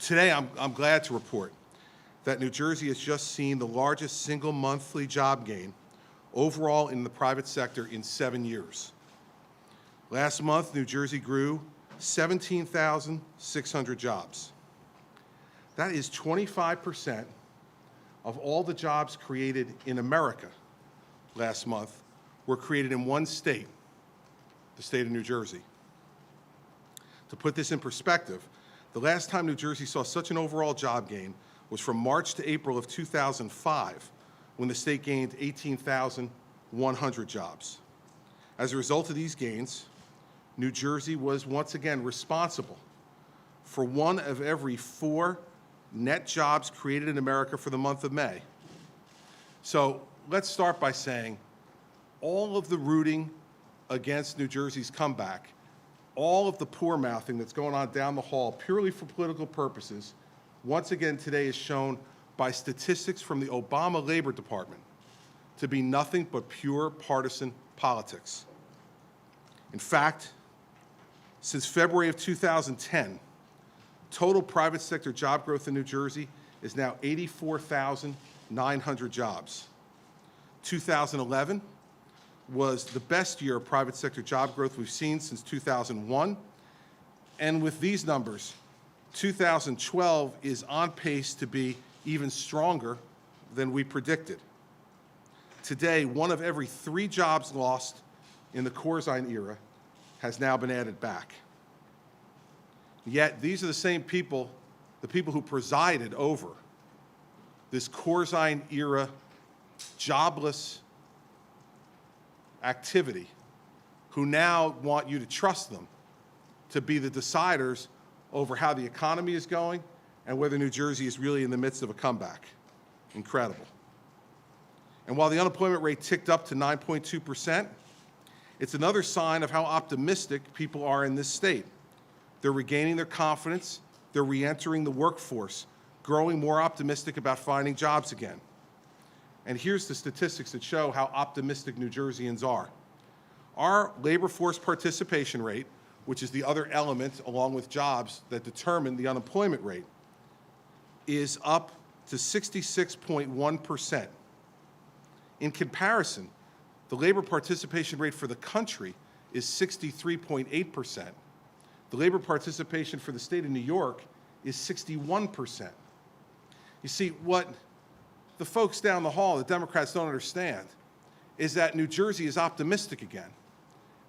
Today, I'm glad to report that New Jersey has just seen the largest single monthly job gain overall in the private sector in 7 years. Last month, New Jersey grew 17,600 jobs. That is 25% of all the jobs created in America last month were created in one state, the state of New Jersey. To put this in perspective, the last time New Jersey saw such an overall job gain was from March to April of 2005, when the state gained 18,100 jobs. As a result of these gains, New Jersey was once again responsible for 1 of every 4 net jobs created in America for the month of May. So let's start by saying all of the rooting against New Jersey's comeback, all of the poor-mouthing that's going on down the hall purely for political purposes, once again today is shown by statistics from the Obama Labor Department to be nothing but pure partisan politics. In fact, since February of 2010, total private sector job growth in New Jersey is now 84,900 jobs. 2011 was the best year of private sector job growth we've seen since 2001. And with these numbers, 2012 is on pace to be even stronger than we predicted. Today, 1 of every 3 jobs lost in the Corzine-era has now been added back. Yet, these are the same people, the people who presided over this Corzine-era jobless activity, who now want you to trust them to be the deciders over how the economy is going and whether New Jersey is really in the midst of a comeback. Incredible. And while the unemployment rate ticked up to 9.2%, it's another sign of how optimistic people are in this state. They're regaining their confidence, they're reentering the workforce, growing more optimistic about finding jobs again. And here's the statistics that show how optimistic New Jerseyans are. Our labor force participation rate, which is the other element along with jobs that determine the unemployment rate, is up to 66.1%. In comparison, the labor participation rate for the country is 63.8%. The labor participation for the state of New York is 61%. You see, what the folks down the hall, the Democrats, don't understand is that New Jersey is optimistic again.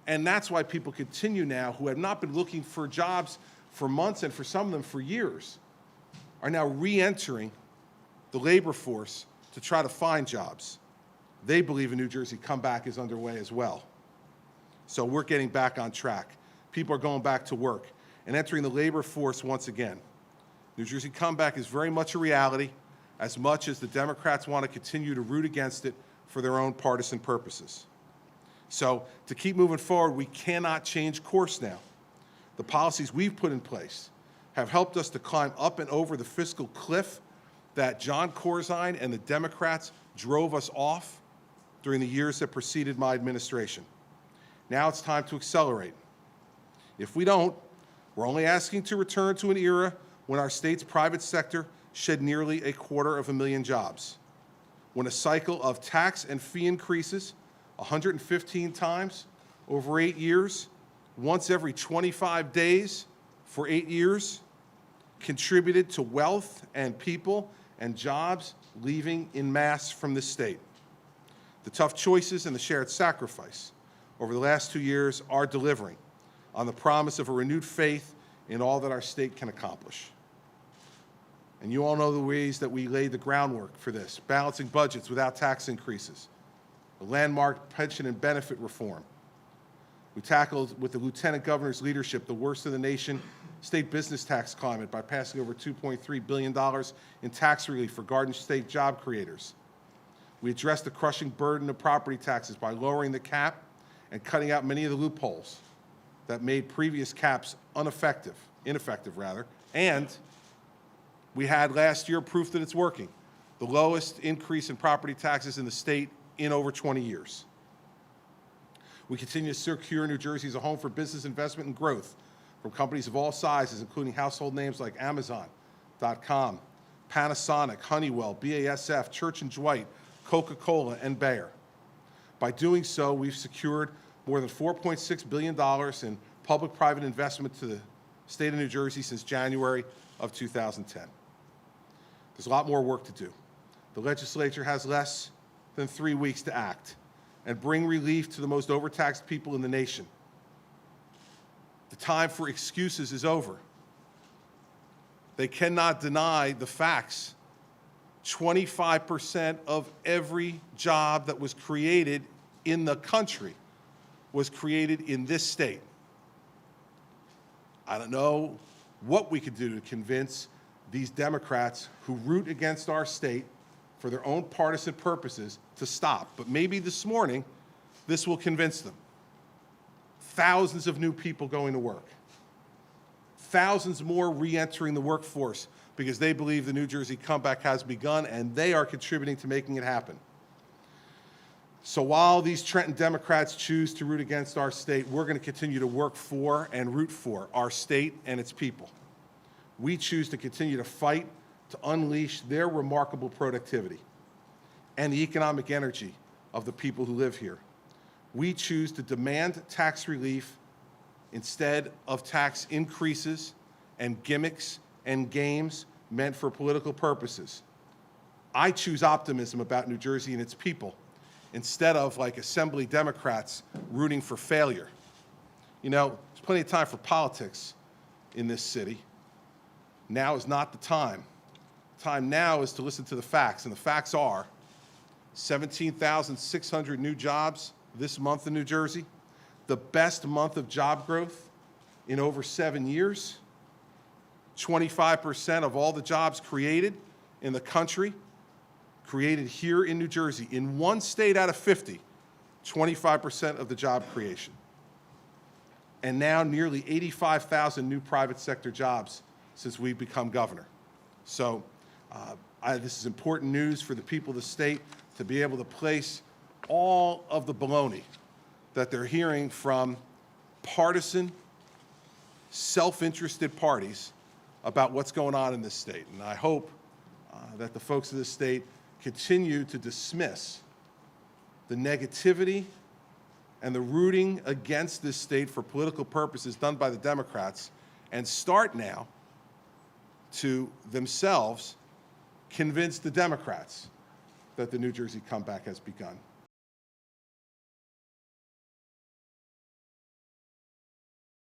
And that's why people continue now, who have not been looking for jobs for months and for some of them for years, are now re-entering the labor force to try to find jobs. They believe a New Jersey comeback is underway as well. So we're getting back on track. People are going back to work and entering the labor force once again. New Jersey comeback is very much a reality, as much as the Democrats want to continue to root against it for their own partisan purposes. So to keep moving forward, we cannot change course now. The policies we've put in place have helped us to climb up and over the fiscal cliff that John Corzine and the Democrats drove us off during the years that preceded my administration. Now it's time to accelerate. If we don't, we're only asking to return to an era when our state's private sector shed nearly 250,000 jobs, when a cycle of tax and fee increases 115 times over 8 years, once every 25 days for 8 years, contributed to wealth and people and jobs leaving en masse from this state. The tough choices and the shared sacrifice over the last 2 years are delivering on the promise of a renewed faith in all that our state can accomplish. And you all know the ways that we laid the groundwork for this: balancing budgets without tax increases, a landmark pension and benefit reform. We tackled, with the Lieutenant Governor's leadership, the worst in the nation state business tax climate by passing over $2.3 billion in tax relief for Garden State job creators. We addressed the crushing burden of property taxes by lowering the cap and cutting out many of the loopholes that made previous caps ineffective, and we had last year proof that it's working: the lowest increase in property taxes in the state in over 20 years. We continue to secure New Jersey as a home for business investment and growth from companies of all sizes, including household names like Amazon.com, Panasonic, Honeywell, BASF, Church & Dwight, Coca-Cola, and Bayer. By doing so, we've secured more than $4.6 billion in public-private investment to the state of New Jersey since January of 2010. There's a lot more work to do. The legislature has less than 3 weeks to act and bring relief to the most overtaxed people in the nation. The time for excuses is over. They cannot deny the facts. 25% of every job that was created in the country was created in this state. I don't know what we could do to convince these Democrats who root against our state for their own partisan purposes to stop. But maybe this morning, this will convince them. Thousands of new people going to work. Thousands more re-entering the workforce because they believe the New Jersey comeback has begun and they are contributing to making it happen. So while these Trenton Democrats choose to root against our state, we're going to continue to work for and root for our state and its people. We choose to continue to fight to unleash their remarkable productivity and the economic energy of the people who live here. We choose to demand tax relief instead of tax increases and gimmicks and games meant for political purposes. I choose optimism about New Jersey and its people instead of, like Assembly Democrats, rooting for failure. You know, there's plenty of time for politics in this city. Now is not the time. The time now is to listen to the facts, and the facts are 17,600 new jobs this month in New Jersey, the best month of job growth in over 7 years. 25% of all the jobs created in the country created here in New Jersey. In one state out of 50, 25% of the job creation. And now nearly 85,000 new private sector jobs since we've become governor. So this is important news for the people of the state to be able to place all of the baloney that they're hearing from partisan, self-interested parties about what's going on in this state. And I hope that the folks of this state continue to dismiss the negativity and the rooting against this state for political purposes done by the Democrats and start now to themselves convince the Democrats that the New Jersey comeback has begun.